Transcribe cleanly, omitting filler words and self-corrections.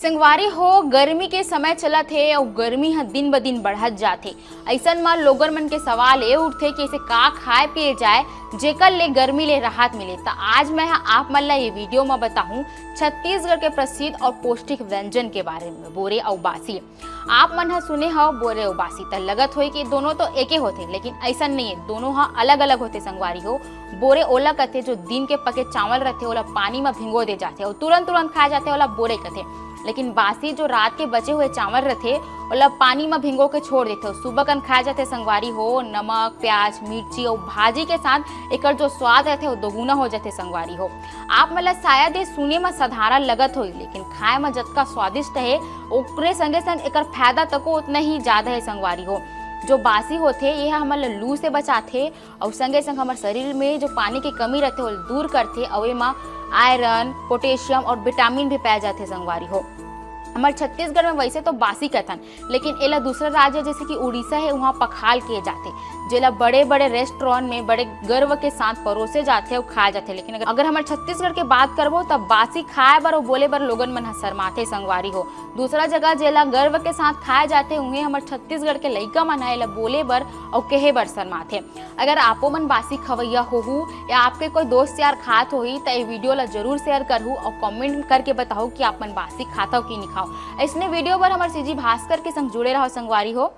संगवारी हो गर्मी के समय चलत हे और गर्मी ह दिन ब दिन बढ़त जाथे। ऐसन म लोगन मन के सवाल ए उठथे कि इसे का खाए पिए जाए जेकर ले गर्मी ले राहत मिले। त आज मैं आप मन ला ये वीडियो में बताऊं छत्तीसगढ़ के प्रसिद्ध और पौष्टिक व्यंजन के बारे में, बोरे और बासी। आप मन ह सुने हो बोरे और बासी, त लगत होई कि दोनों तो एके होते, लेकिन ऐसा नहीं है, दोनों ह अलग अलग होते। संगवारी हो बोरे ओला कथे जो दिन के पके चावल रहते ओला पानी में भिंगो दे जाते और तुरंत तुरंत खाए जाते ओला बोरे कथे। लेकिन बासी जो रात के बचे हुए चावल रहते ओला पानी में भिंगो के छोड़ देते हो, सुबह कन खाए जाते। संगवारी हो नमक प्याज मिर्ची और भाजी के साथ एकर जो स्वाद रहते वो दोगुना हो जाते। संगवारी हो आप मतलब शायद ये सुने में साधारण लगत हो, लेकिन खाए में जतका स्वादिष्ट है ओकरे संगे संग एकर फायदा तको उतना ही ज्यादा है। संगवारी हो जो बासी होते ये हमारे लू से बचाते और संगे संग हमारे शरीर में जो पानी की कमी रहते वो दूर करते और एमा आयरन पोटेशियम और विटामिन भी पाए जाते। संगवारी हो हमारे छत्तीसगढ़ में वैसे तो बासी कथन, लेकिन एला दूसरा राज्य जैसे कि उड़ीसा है वहाँ पखाल किए जाते, जेला बड़े बड़े रेस्टोरेंट में बड़े गर्व के साथ परोसे जाते और खाए जाते। लेकिन अगर हमारे छत्तीसगढ़ के बात करबो तब बासी खाए बर और बोले बर लोगन मन शर्माते। संगवारी हो दूसरा जगह जेला गर्व के साथ खाए जाते उन्हें हमारे छत्तीसगढ़ के लइका मन है बोले बर और कहे बर शर्माते। अगर आपो मन बासी खवैया होहू या आपके कोई दोस्त यार खात होही तो ये वीडियो ला जरूर शेयर करहू और कमेंट करके बताओ कि आप मन बासी खाता हो कि नहीं खाओ। ऐसने वीडियो पर हमारे सीजी भास्कर के संग जुड़े रहो। संगवारी हो।